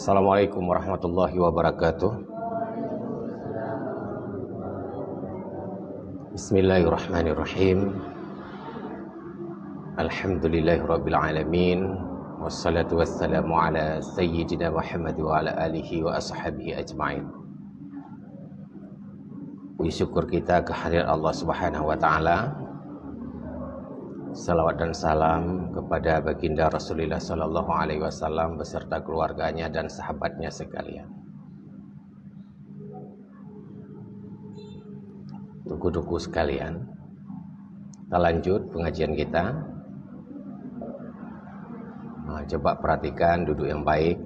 Assalamualaikum warahmatullahi wabarakatuh. Bismillahirrahmanirrahim. Alhamdulillahirabbil alamin. Wassalatu wassalamu ala sayyidina Muhammad wa ala alihi wa ashabihi ajma'in. Puji syukur kita kehadirat Allah Subhanahu wa taala. Salawat dan salam kepada baginda Rasulullah sallallahu alaihi wasallam beserta keluarganya dan sahabatnya sekalian. Tuku-tuku sekalian, kita lanjut pengajian kita. Coba perhatikan, duduk yang baik,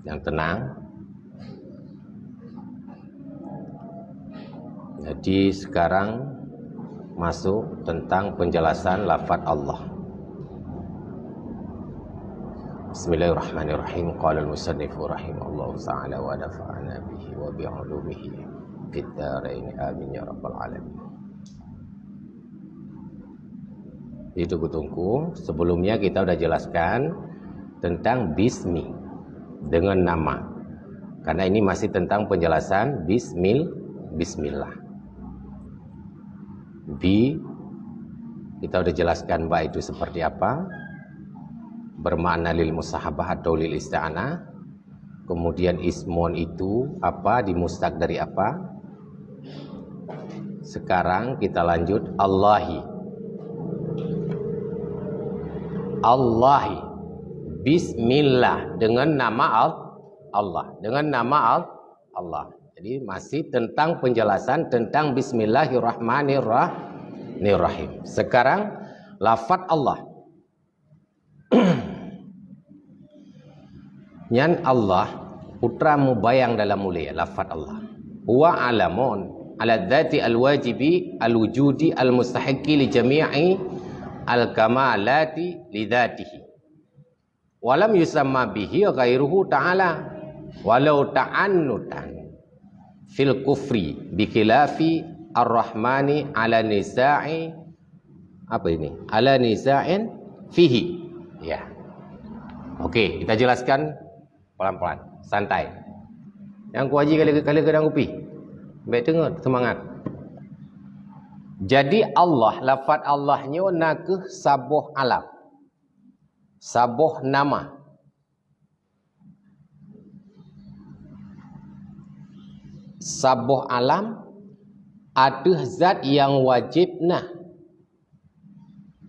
yang tenang. Jadi sekarang masuk tentang penjelasan lafaz Allah. Bismillahirrahmanirrahim. Qala al-musannifu rahimahullahu ta'ala wa nafa'ana bihi wa bi'ulumihi fid dharain amin ya rabbal alamin. Itu tunggu. Sebelumnya kita sudah jelaskan tentang bismi, dengan nama. Karena ini masih tentang penjelasan bismillah. Kita sudah jelaskan bahwa itu seperti apa, bermakna lil musahabah atau lil isti'anah. Kemudian ismun itu apa, dimustaq dari apa. Sekarang kita lanjut Allahi, bismillah, dengan nama Allah, dengan nama Allah. Jadi masih tentang penjelasan tentang bismillahirrahmanirrahim. Sekarang lafaz Allah. Nyan Allah putra mubayang dalam mulia lafaz Allah. Huwa alamun ala dzati alwajibi alwujudi almustahiqi li jami'i alkamalati li dzatihi. Walam yusamma bihi ghairuhu ta'ala walau ta'annutan fil kufri bikilafi ar-rahmani ala nisa'i apa ini? Ala nisa'in fihi. Ya. Oke, kita jelaskan pelan-pelan, santai. Yang ku haji kali kedang kopi. Baik dengar, semangat. Jadi Allah, lafaz Allahnya nakah sabuh alam. Sabuh nama. Sabuh alam ada zat yang wajib nah.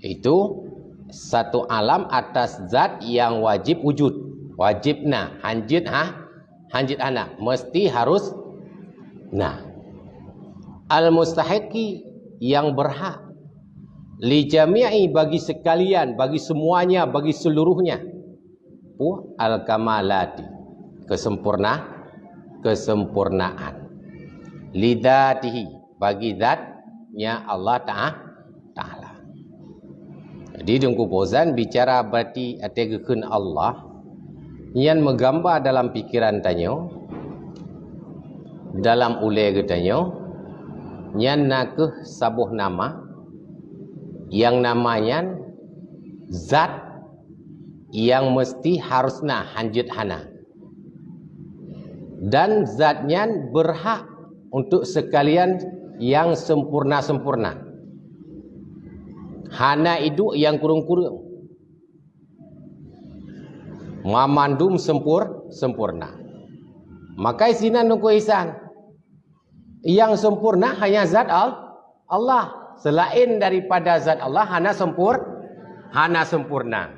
Itu satu alam atas zat yang wajib wujud. Wajib nah, hanjit ana, mesti harus nah. Al-mustahiqi yang berhak, li jami'i bagi sekalian, bagi semuanya, bagi seluruhnya. Al-kamalati, kesempurnaan. Lidatihi, bagi zatnya Allah Ta'ala. Jadi dengku pozan bicara berarti ategekeun Allah yang menggambar dalam pikiran tanyo, dalam ule getanyo, yang nakeh sabuh nama yang namanya zat yang mesti harusna hanjut hana, dan zatnya berhak untuk sekalian yang sempurna-sempurna. Hana itu yang kurung-kurung. Mamandum sempurna. Maka isinan nunggu isan. Yang sempurna hanya zat Allah. Selain daripada zat Allah hana sempurna.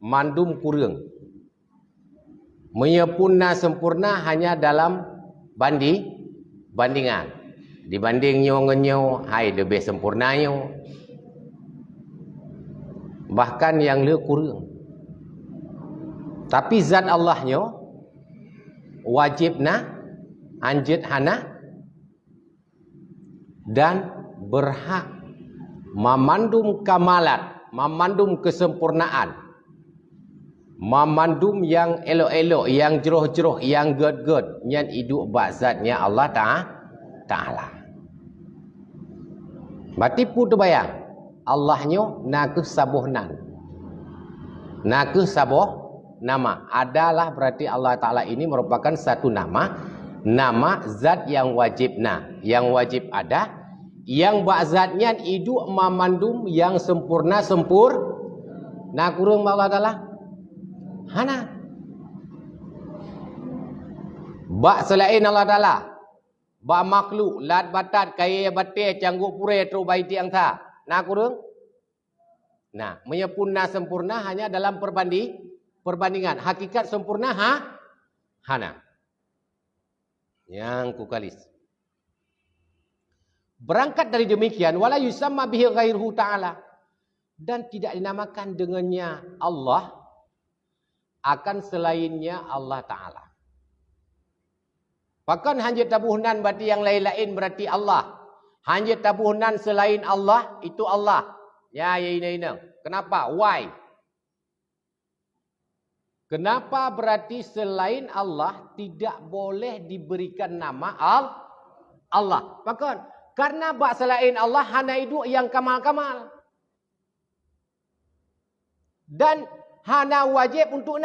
Mandum kurung. Menyempurna sempurna hanya dalam bandingan. Dibanding nyo hai lebih sempurnanya. Bahkan yang le kurang. Tapi zat Allahnya wajib na, anjit hana, dan berhak memandum kamalat, memandum kesempurnaan, memandum yang elok-elok, yang jeroh-jeroh, yang good-good, yang hidup bazatnya Allah Ta'ala. Berarti pun terbayang Allahnya nakeh sabuhnan, nakeh nama. Adalah berarti Allah Ta'ala ini merupakan satu nama. Nama zat yang wajibna. Yang wajib ada. Yang ba'zatnya itu mamandum yang sempurna Nah kurung Allah Ta'ala. Hana. Ba' selain Allah Ta'ala. Ba' makhluk. Lat batat. Kaya batik. Cangguk pure. Terubaiti angsa. Nah kurung. Nah, menyempurna sempurna hanya dalam perbandingan. Hakikat sempurna hana. Yang kukalis. Berangkat dari demikian, wala yusamma bihi ghairuhu ta'ala. Dan tidak dinamakan dengannya Allah akan selainnya Allah Ta'ala. Bahkan hanya tabuhnan berarti yang lain-lain berarti Allah. Hanya tabuhnan selain Allah itu Allah. Ya, ini. Kenapa? Why? Kenapa berarti selain Allah tidak boleh diberikan nama Allah? Bahkan karena bak selain Allah hanya itu yang kamal-kamal. Dan hanya wajib untuk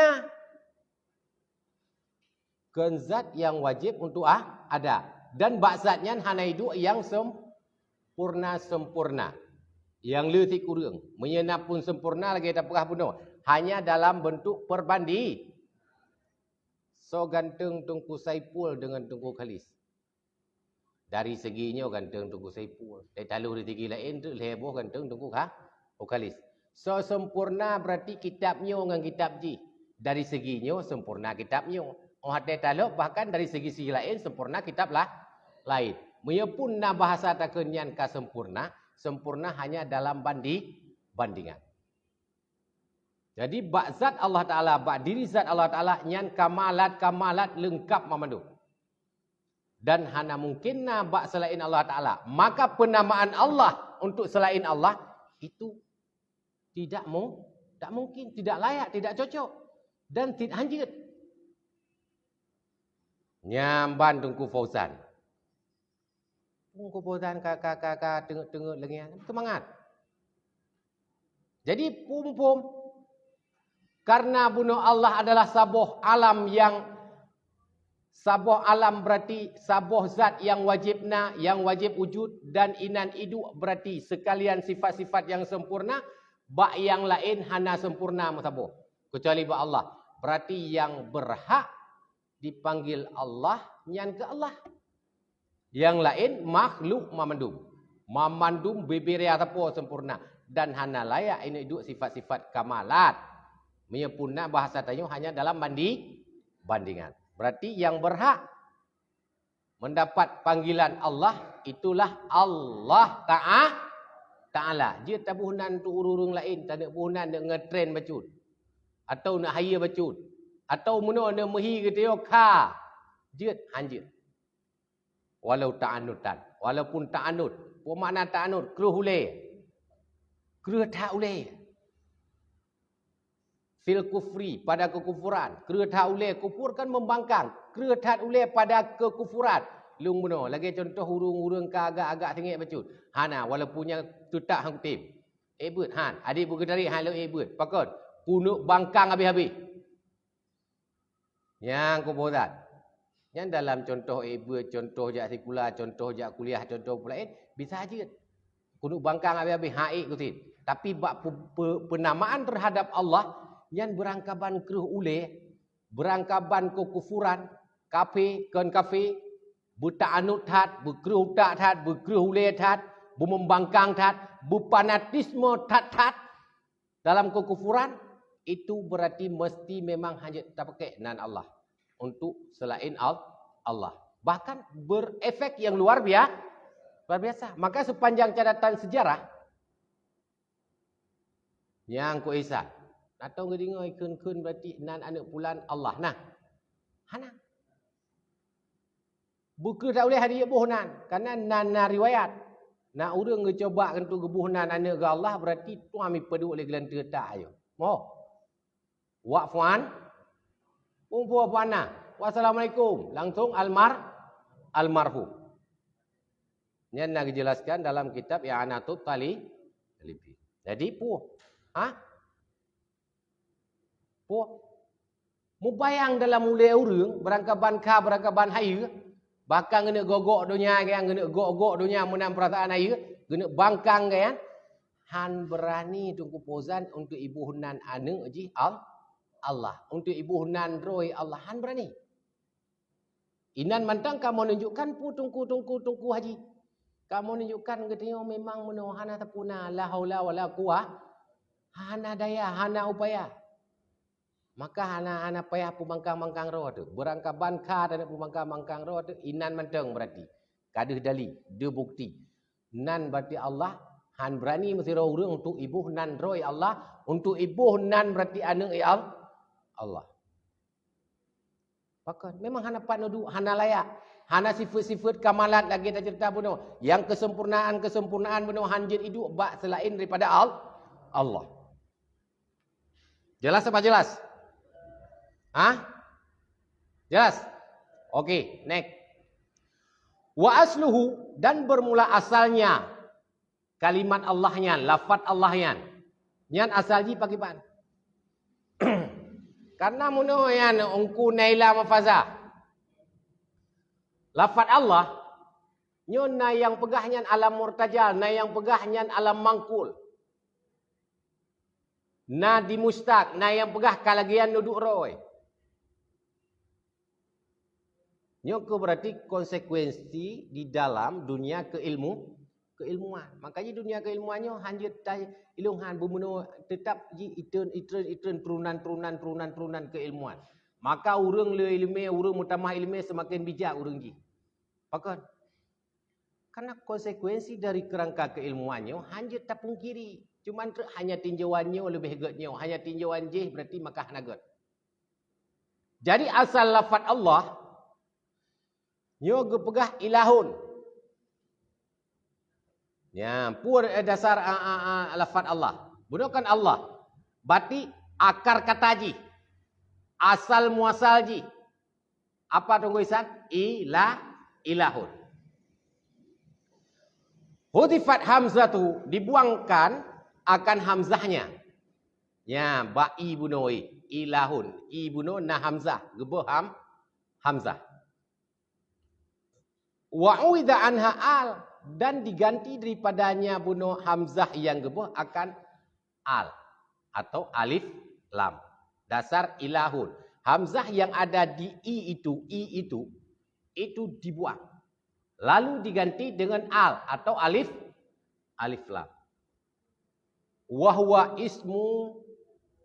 Zat yang wajib untuk ada. Dan bak zatnya hanya itu yang sempurna. Yang letik kurang. Menyenap pun sempurna lagi tak perah penuh. Hanya dalam bentuk perbanding. So ganteng Tungku Saipul dengan Tungku Khalis. Dari seginya ganteng Tungku Saipul. Taluh rezeki lain tu leboh ganteng Tungku Khalis. So sempurna berarti kitabnya dengan kitab ji. Dari seginya sempurna kitabnya. Oh ada taluh bahkan dari segi lain sempurna kitab lain. Menyepun bahasa takenyan ka sempurna. Sempurna hanya dalam bandingan. Jadi bak zat Allah Ta'ala, bak diri zat Allah Ta'ala, nyan kamalat lengkap memandu. Dan hana mungkinna bak selain Allah Ta'ala. Maka penamaan Allah untuk selain Allah, itu tak mungkin, tidak layak, tidak cocok. Dan tidak hanjit. Nyamban Tungku Fauzan. Kumpulan kakak tengok lengan semangat. Jadi pum karena bunuh Allah adalah sabuh alam berarti sabuh zat yang wajib wujud dan inan idu berarti sekalian sifat-sifat yang sempurna bak yang lain hana sempurna sabuh kecuali bak Allah. Berarti yang berhak dipanggil Allah nyan ke Allah. Yang lain makhluk mamandum beberia atapo sempurna dan hana layak ini duk sifat-sifat kamalat menyempurna bahasa tayo hanya dalam bandingan. Berarti yang berhak mendapat panggilan Allah itulah Allah Ta'ala. Dia tabuhnan tu urung lain tak ada buhnan nak ngetrain bacut atau nak hire bacut atau meno nak mehi ke dia ka dia hanjit. Walaupun ta'anud. Apa makna ta'anud? Keruh uleh. Keruh tak uleh. Fil kufri, pada kekufuran. Keruh tak uleh, kufur kan membangkang. Keruh tak uleh pada kekufuran. Lung benar. Lagi contoh hurung-hurung ke agak-agak tinggi bacut. Hana, walaupun yang tutak hang tim. Ebut, han. Adik bergedari, han lo ebut. Pakot. Kunuk bangkang habis-habis. Yang kubodat. Yang dalam contoh contoh jak sekular, contoh jak kuliah, contoh pulain bisa aja. Kunuk bangkang habis-habis haik kutin. Tapi penamaan terhadap Allah yang berangkaban keruh uleh, berangkaban kekufuran, kafe, berta'anud tat, berkeruh tak tat, berkeruh uleh tat, bermembangkang tat, berfanatisme tat dalam kekufuran itu berarti mesti memang hanya tak pakai nan Allah. Untuk selain Allah. Bahkan berefek yang luar biasa. Maka sepanjang catatan sejarah yang ku isat. Atau ngedingai kun berarti nan anak pulan Allah. Nah. Hana. Buku tak boleh hadiah buhnan. Karena nan riwayat. Nak urang ngecoba kentu gebuhnan anak ke Allah berarti tu ambil pedu oleh gelan tak ayo. Mo. Waqfan. Umpu apa. Wassalamualaikum. Langsung almarhum. Ini nak dijelaskan dalam kitab I'anatul Talibin. Jadi puh. Mubayang dalam mulai orang, berangkat banka, berangkat ban haya, bahkan kena gogok dunia, kan? Kena gogok dunia menang perasaan haya, kena bangkang, kan? Han berani tunggu pozan untuk ibu hunan anu ji Allah. Untuk ibu hunan roy Allah, han berani. Inan mantang kamu menunjukkan pu tungku haji. Kamu menunjukkan katanya memang menohana tapuna la haula wala quwah. Hana daya, hana upaya. Maka hana payah pemangkang-mangkang roh tu. Berangkat banka dan pemangkang-mangkang roh tu inan mantang berarti. Kadah dali, dia bukti. Nan berarti Allah, han berani mesti orang untuk ibu nan roy Allah, untuk ibu nan berarti anak Allah. Maka memang hana pat nudu, hana layak. Hana sifat-sifat kamalat lagi kita cerita bunuh. Yang kesempurnaan bunuh hanjir itu bak selain daripada Allah. Jelas apa jelas? Hah? Jelas? Okey, next. Wa asluhu, dan bermula asalnya kalimat Allahnya, lafaz Allahnya. Nyan asal ji pakai pan. Karena muno yan ungku naila mafaza. Lafaz Allah nyo na yang pegahnya alam murtajal, na yang pegahnya alam mangkul. Na di mustaq, na yang pegah kalagian duduk roy. Nyo ke berarti konsekuensi di dalam dunia keilmuan. Makanya dunia keilmuannya hanjut ilmuhan bumuno tetap ji itren turunan keilmuan. Maka urang le ilmu, urang mutamah ilmu semakin bijak urang ji. Pakon. Karena konsekuensi dari kerangka keilmuannya hanjut tak pungkiri. Cuman hanya tinjauannya lebih hegatnya, hanya tinjauan je berarti maka hanagat. Jadi asal lafaz Allah nyo gepegah ilahun. Ya, pur dasar lafaz Allah. Bukan Allah. Berarti akar kata ji. Asal muasal ji. Apa tunggu isan? Ilahun. Hudifat hamzatu, dibuangkan akan hamzahnya. Ya, ba'i bunoi ilahun. I buno na hamzah, gebo hamzah. Wa'uidha anha al, dan diganti daripadanya bunuh hamzah yang gebah akan al atau alif lam. Dasar ilahun. Hamzah yang ada di i itu dibuang. Lalu diganti dengan al atau alif lam. Wahwa ismu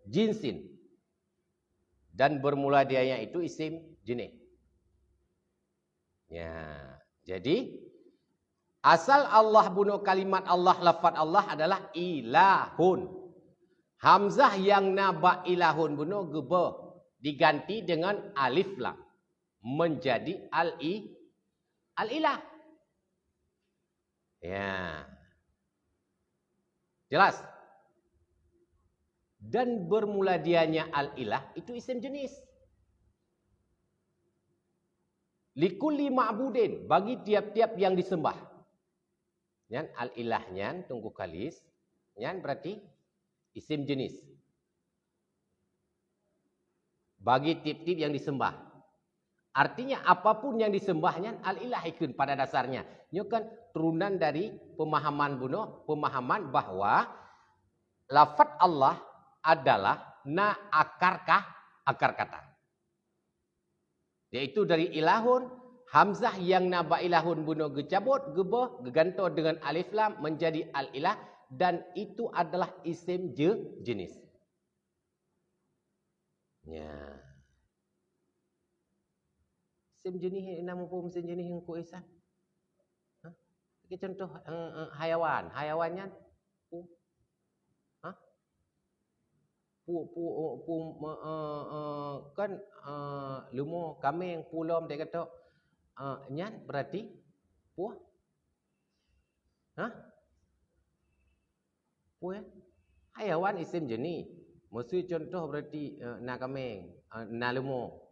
jinsin. Dan bermula dianya itu isim jenis. Ya, jadi asal Allah bunuh kalimat Allah, lafaz Allah adalah ilahun. Hamzah yang naba ilahun bunuh geba diganti dengan alif lam menjadi al-ilah. Ya. Jelas? Dan bermula dianya al-ilah itu isim jenis. Likulli ma'budin, bagi tiap-tiap yang disembah. Nyan al-ilahnya tunggu kalis, nyan berarti isim jenis. Bagi tiap-tiap yang disembah. Artinya apapun yang disembahnya al-ilah ikun pada dasarnya. Ini kan turunan dari pemahaman bahwa lafaz Allah adalah na akar kata. Yaitu dari ilahun, hamzah yang naba ilahun bunuh gecabut, gebah, geganto dengan alif lam menjadi al-ilah, dan itu adalah isim jenis. Ya. Isim jenis, nama pun isim jenis yang kuisan. Contoh hayawan, hayawannya kan lumo kambing pulom dia kata nyan berarti puah. Puah. Hayawan isim jenis. Maksud contoh berarti na kambing, na lumo.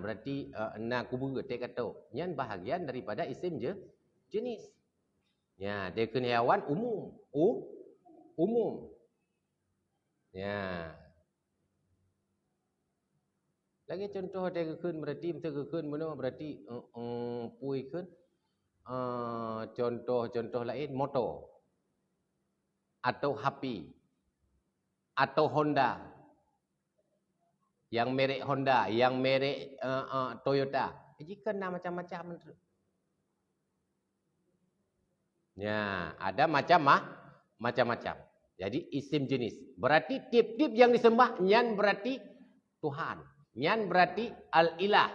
Berarti na kubu dia kata nyan bahagian daripada isim jenis. Ya, dia kena hayawan umum. Umum. Ya. Lagi contoh dia keun berarti keun mana berarti pui keun. Contoh lain motor atau HP atau Honda. Yang merek Honda, yang merek Toyota. Jika macam-macam. Ya, ada macam-macam. Jadi isim jenis. Berarti tip-tip yang disembah nyan berarti Tuhan. Nyan berarti al-ilah.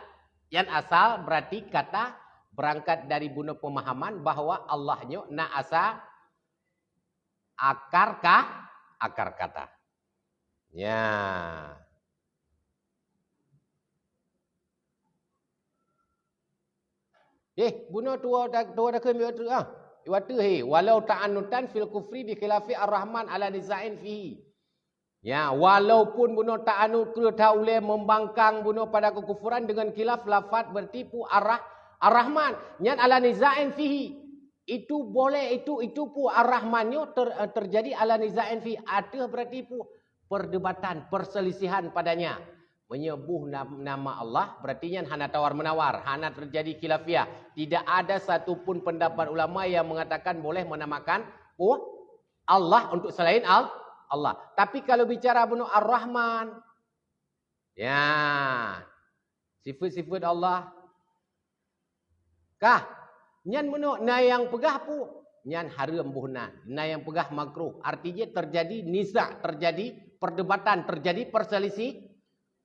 Yang asal berarti kata berangkat dari guna pemahaman bahawa Allahnya na asa akar kata. Ya. Bunuh tua dah kena Iwatu walau ta'anutan fil kufri bi khilafi ar-Rahman ala nizain fihi. Ya, walaupun bunuh ta'anut kereta oleh membangkang bunuh pada kekufuran dengan khilaf lafaz bertipu ar-Rahman. Nyan ala nizain fihi. Itu boleh itu pu ar-Rahmannya terjadi ala nizain fihi. Ada berarti pu perdebatan, perselisihan padanya. Menyebut nama Allah berarti yang hana tawar menawar, hana terjadi khilafiyah. Tidak ada satupun pendapat ulama yang mengatakan boleh menamakan Allah untuk selain Allah. Tapi kalau bicara bunuh Ar-Rahman, ya sifat-sifat Allah, kah? Nyan bunuh na yang pegah pu, nyan haram buhna, na yang pegah makruh. Artinya terjadi niza, terjadi perdebatan, terjadi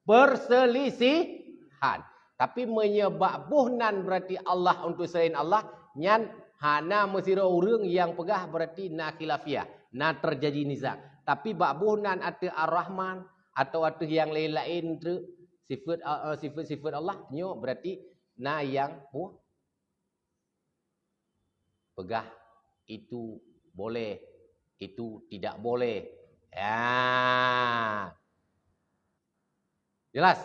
perselisihan. Tapi menyebab buhnan berarti Allah untuk selain Allah. Nyan hana mesira urang yang pegah berarti na khilafiyah. Na terjadi niza. Tapi bak buhnan ada ar-Rahman. Atau ada yang lain-lain tu. Sifat-sifat Allah. Nyo berarti na yang pegah. Itu boleh. Itu tidak boleh. Ya. Jelas?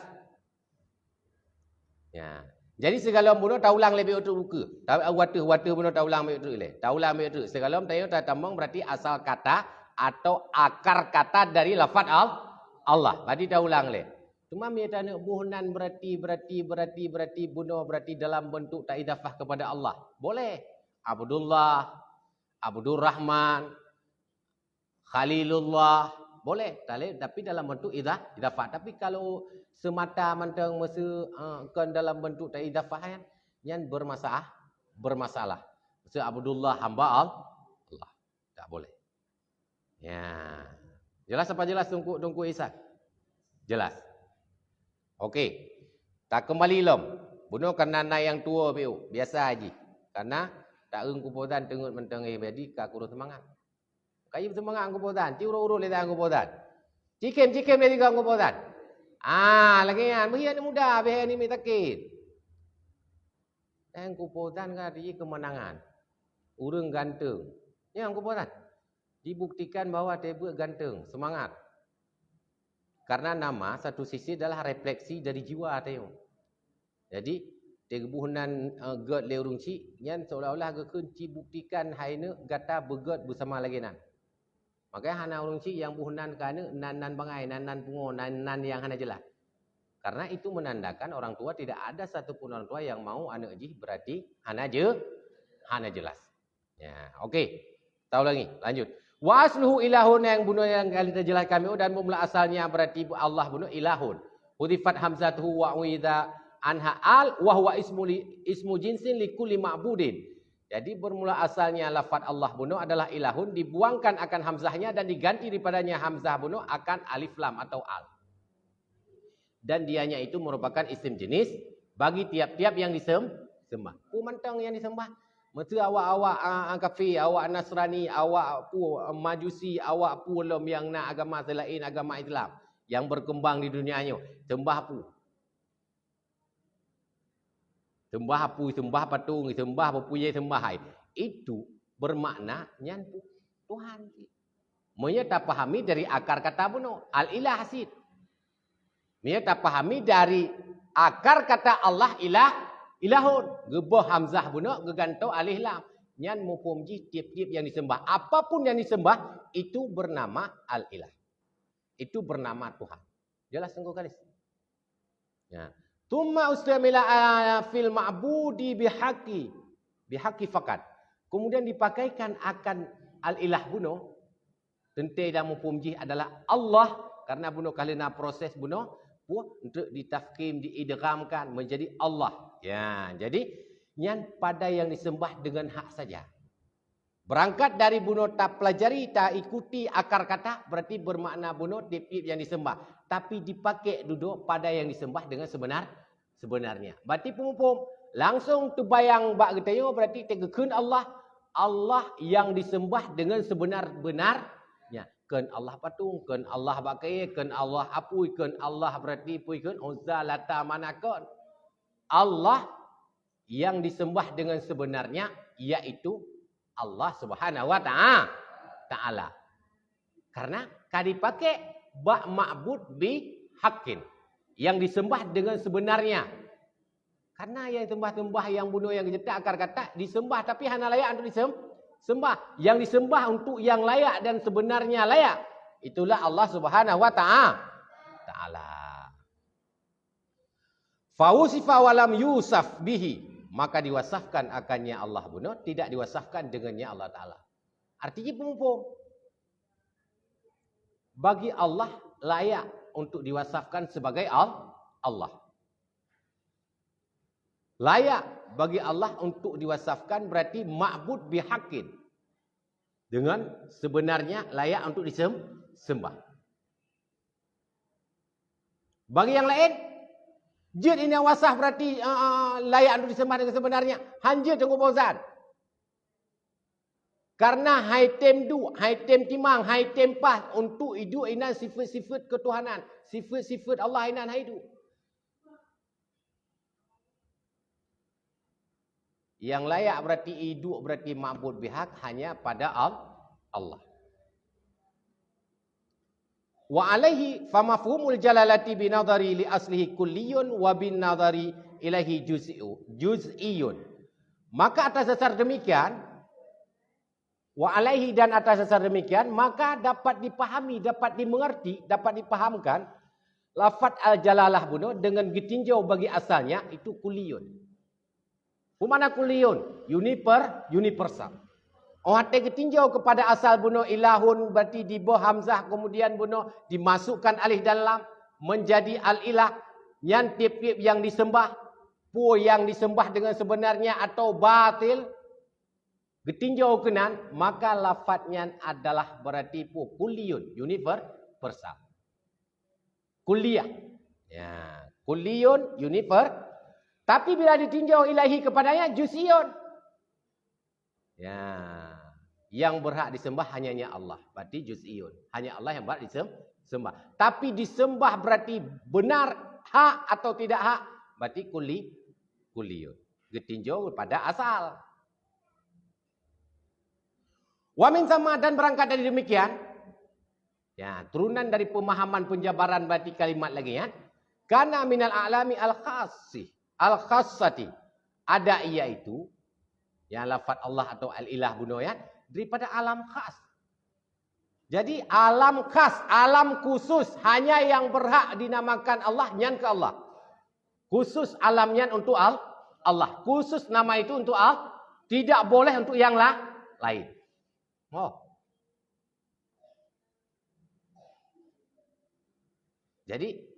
Ya. Jadi segala bunuh taulang lebih utuk buka. Watu bunuh taulang lebih utuk le. Taulang lebih utuk. Segala tayo tamang berarti asal kata atau akar kata dari lafaz Allah. Berarti taulang le. Cuma dia tanya buhnan berarti bunuh berarti dalam bentuk tak idafah kepada Allah. Boleh. Abdullah, Abdur Rahman, Khalilullah. Boleh, tapi dalam bentuk idafah. Tapi kalau semata mentang kan dalam bentuk tak idafah yang bermasalah. Maksud Abdullah hamba Allah. Tak boleh. Ya. Jelas apa jelas tungku Isa? Jelas. Okey. Tak kembali lom. Bunuh kerana yang tua biasa aja. Karena tak kupotan tengut mentang jadi ka kurus semangat. Kayu semangat kupotan, ti uru-uru le tang kupotan. Cikem le tiga kupotan. Lagi kan biar ni mudah, biar ni mitakit. Tang kupotan ka di kemenangan. Urang ganteng. Yang kupotan. Dibuktikan bahwa dia ganteng, semangat. Karena nama satu sisi adalah refleksi dari jiwa dia. Jadi tegebuhanan god le urung ci, yang seolah-olah gekun ci buktikan haina gata begot bersama lagi nan. Makanya hana urung ci yang buhunan kana nan bangai, nan pungo, nan yang hana jelas. Karena itu menandakan orang tua tidak ada satupun orang tua yang mau anak ji berarti hana jelas. Ya, okey. Tahu lagi, lanjut. Wa asluhu ilahun yang bunuh yang kita jelaskan dan mula asalnya berarti Allah bunuh ilahun. Hudifat hamzatuhu wa uidha anha al wa huwa ismu jinsin li kulli ma'budin. Jadi bermula asalnya lafaz Allah bunuh adalah ilahun, dibuangkan akan hamzahnya dan diganti daripadanya hamzah bunuh akan alif lam atau al. Dan dianya itu merupakan isim jenis bagi tiap-tiap yang disembah. Mantang yang disembah. Mesti awak-awak kafir, awak Nasrani, awak Majusi, awak lom yang nak agama selain agama Islam yang berkembang di dunianya. Sembah sembah patung, sembah berpunyai sembah hai. Itu bermakna nyanpu Tuhan. Mereka tak pahami dari akar kata bunuh. Al-ilah hasid. Mereka tak pahami dari akar kata Allah ilahun. Gebah hamzah bunuh, geganto alih lam. Nyan mupumji tiap-tiap yang disembah. Apapun yang disembah, itu bernama al-ilah. Itu bernama Tuhan. Jelas tunggu kali. Ya. Tumma ustamila fil ma'budi bihaqi fakat. Kemudian dipakaikan akan al-ilah bunuh. Tentu dan mupumji adalah Allah. Karena bunuh kalina proses bunuh untuk ditafkim, diidghamkan menjadi Allah. Ya, jadi nyan pada yang disembah dengan hak saja. Berangkat dari bunuh tak pelajari, tak ikuti akar kata, berarti bermakna bunuh tip-tip yang disembah. Tapi dipakai duduk pada yang disembah dengan sebenarnya. Berarti pemupum langsung terbayang bak getayo berarti tegekeun Allah. Allah yang disembah dengan sebenar-benarnya. Ken Allah patung, ken Allah bakai, ken Allah apui, ken Allah berarti pui, ken Uzza Lata Manakon. Allah yang disembah dengan sebenarnya yaitu Allah Subhanahu wa taala. Karena kadi pakai ba ma'bud bi haqqin, yang disembah dengan sebenarnya. Karena yang sembah-sembah yang bunuh yang jetak akar kata disembah tapi hana layak untuk disembah. Yang disembah untuk yang layak dan sebenarnya layak. Itulah Allah Subhanahu wa taala. Fausifa walam yusaf bihi, maka diwasafkan akannya Allah bunuh, tidak diwasafkan dengannya Allah taala. Artinya pemupum bagi Allah layak untuk diwasafkan sebagai Allah. Layak bagi Allah untuk diwasafkan berarti ma'bud bihaqqin. Dengan sebenarnya layak untuk disembah. Bagi yang lain, jid ini wasaf berarti layak untuk disembah dengan sebenarnya. Hanjir tengok bozan. Karena haitem timang, haitem pah untuk hidup inan sifat-sifat ketuhanan. Sifat-sifat Allah inan hidup. Yang layak berarti hidup berarti ma'bud bihaq hanya pada Allah. Wa alaihi famafhumul jalalati binadhari li aslihi kulliyun wa bin nadhari ilahi juz'iyun. Maka atas dasar demikian, wa alaihi dan atas dasar demikian, maka dapat dipahami, dapat dimengerti, dapat dipahamkan lafaz al-jalalah bunuh dengan ditinjau bagi asalnya itu kulliyun. Mana kulliyun? Universal. Oh, hati ketinjau kepada asal bunuh ilahun berarti di bawah hamzah kemudian bunuh dimasukkan alif dalam menjadi al-ilah. Yang tip-tip yang disembah, pu yang disembah dengan sebenarnya atau batil. Ketinjau kenan, maka lafadznya adalah berarti pu kulliyun, universal. Kulliyah. Ya, kulliyun, universal. Tapi bila ditinjau ilahi kepadanya juz'iyun. Ya, yang berhak disembah hanya Allah. Berarti juz'iyun. Hanya Allah yang berhak disembah. Tapi disembah berarti benar hak atau tidak hak. Berarti kulliyun. Ditinjau pada asal. Wa min sama dan berangkat dari demikian. Ya, turunan dari pemahaman penjabaran berarti kalimat lagi ya. Kana minal a'lami al-khassih. Al-khassati. Ada iaitu. Yang lafaz Allah atau al-ilah bunuh ya. Daripada alam khas. Jadi alam khas. Alam khusus. Hanya yang berhak dinamakan Allah. Nyan ke Allah. Khusus alam nyan untuk Allah. Khusus nama itu untuk Allah. Tidak boleh untuk yang lain. Oh. Jadi.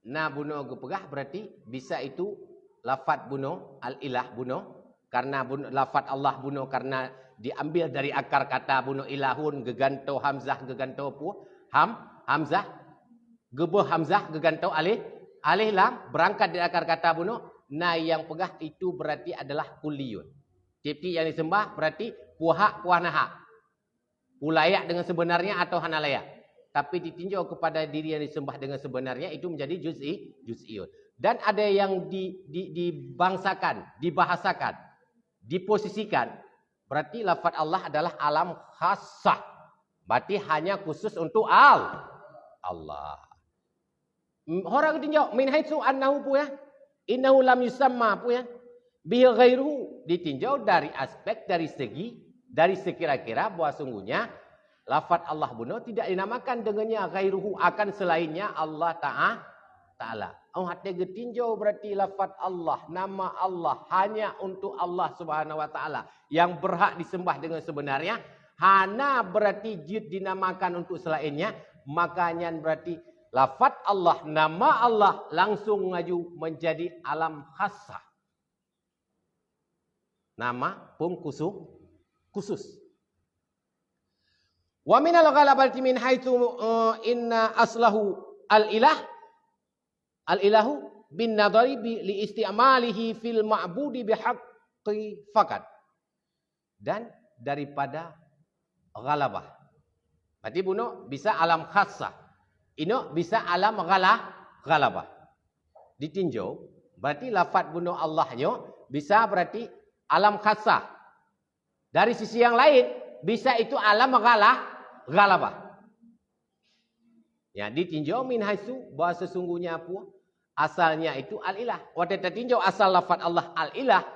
Nah bunuh gepegah berarti bisa itu lafaz bunuh, al-ilah bunuh. Karena lafaz Allah bunuh karena diambil dari akar kata bunuh ilahun, geganto hamzah, geganto pu, hamzah, gebeh hamzah, geganto alih lam, berangkat dari akar kata bunuh. Nah yang pegah itu berarti adalah kulliyun. Tip-tip yang disembah berarti puhak, puanaha. Layak dengan sebenarnya atau hana layak. Tapi ditinjau kepada diri yang disembah dengan sebenarnya itu menjadi juz'iyun. Dan ada yang dibangsakan, dibahasakan, diposisikan. Berarti lafaz Allah adalah alam khassah. Berarti hanya khusus untuk Allah. Orang ditinjau min haitsu annahu pu ya. Innahu lam yusamma pu ya. Bi ghairuhu ditinjau dari aspek dari sekira-kira bahwa sungguhnya lafaz Allah bunuh tidak dinamakan dengannya ghairuhu akan selainnya Allah Ta'ala. Hati getinjau berarti lafaz Allah, nama Allah hanya untuk Allah Subhanahu Wa Ta'ala yang berhak disembah dengan sebenarnya. Hana berarti jid dinamakan untuk selainnya. Makanya berarti lafaz Allah, nama Allah langsung ngaju menjadi alam khassah. Nama pun khusus. Wa minal ghalabati min haitsu inna aslahu al-ilahu bin nadari li istimalihi fil ma'budi bihaqqi faqat. Dan daripada ghalabah. Berarti buno bisa alam khassah. Ino bisa alam ghalabah. Ditinjau berarti lafaz buno Allahnya bisa berarti alam khassah. Dari sisi yang lain bisa itu alam ghalabah. Ya, ditinjau min haitsu bahwa sesungguhnya apa? Asalnya itu al-ilah. Waktu ditinjau asal lafaz Allah al-ilah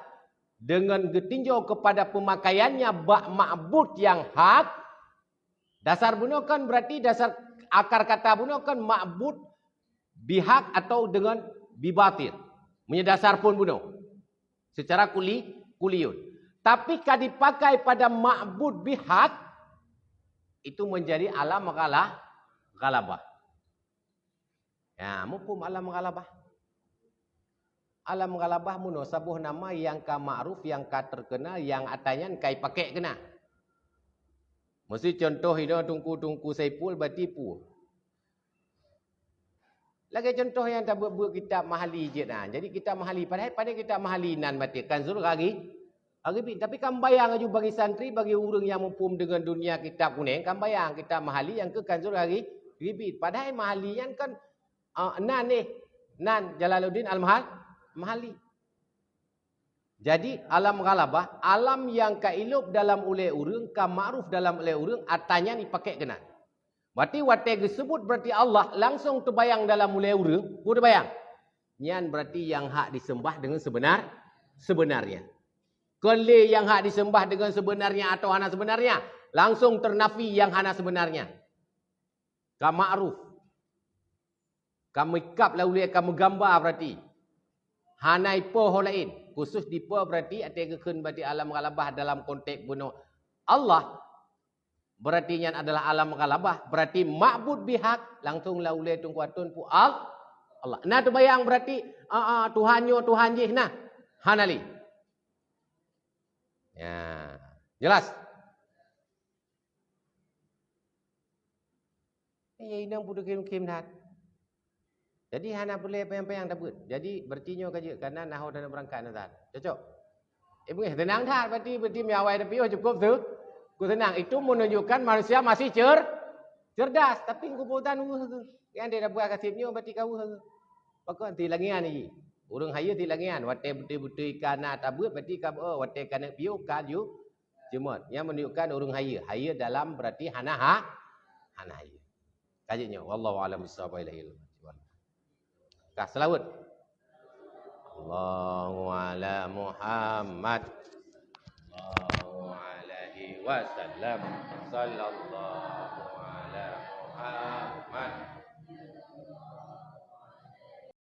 dengan ditinjau kepada pemakaiannya ma'bud yang hak. Dasar buno kan berarti dasar akar kata buno kan ma'bud bihak atau dengan bibatil. Punya dasar pun buno. Secara kuliyun. Tapi kalau dipakai pada ma'bud bihak itu menjadi alam ghalabah. Ya, mukum alam ghalabah. Alam ghalabah muno sabuh nama yang ka ma'ruf, yang ka terkenal, yang atanyan kai pakai kena. Mesti contoh ini tungku Saipul bertipu. Lagi contoh yang tak buat kitab mahali je nah. Jadi kitab mahali pada kitab mahali nan mati kanzul lagi. Tapi kan bayang aja bagi santri, bagi orang yang mumpum dengan dunia kitab kuning, kan bayang kitab mahali yang ke kanzul lagi ribit. Padahal mahali yang kan nan Jalaluddin al-Mahali. Jadi alam ghalabah, alam yang kailub dalam oleh urang, ka ma'ruf dalam oleh urang, atanya ni pakai kena. Berarti wate disebut berarti Allah langsung terbayang dalam oleh urang, boleh bayang. Nyan berarti yang hak disembah dengan sebenarnya. Kele yang hak disembah dengan sebenarnya atau hana sebenarnya, langsung ternafi yang hana sebenarnya. Ka ma'ruf. Kamu ikap lah oleh kamu gambar berarti. Hanai po lain. Khusus di po berarti ada kekun berarti alam ghalabah dalam konteks bunuh Allah. Berarti yang adalah alam ghalabah. Berarti ma'bud bihak. Langsung lah oleh tungkuatun pu Allah. Nah tu bayang berarti Tuhannya Tuhan je. Nah. Hanali. Ya. Jelas? Ini yang pudu kim-kim dah. Jadi hana boleh payang-payang dapat. Jadi bertinyo kaje karena nahu dan berangkat nazar. Cocok. Boleh tenang dah berarti miawai tapi cukup tu. Ku tenang itu menunjukkan manusia masih cerdas tapi kubutan yang dia buat kasibnya berarti kau. Pakon ti langian ni. Urang haya ti langian wate betul-betul kana tabut berarti kau wate kana piu kaju jemot. Yang menunjukkan urang haya dalam berarti hana haya. Kajinya wallahu alam bissawab ilahi. Kah selawat. Allahu ala Muhammad. Allahu alaihi wasallam. Sallallahu ala Muhammad.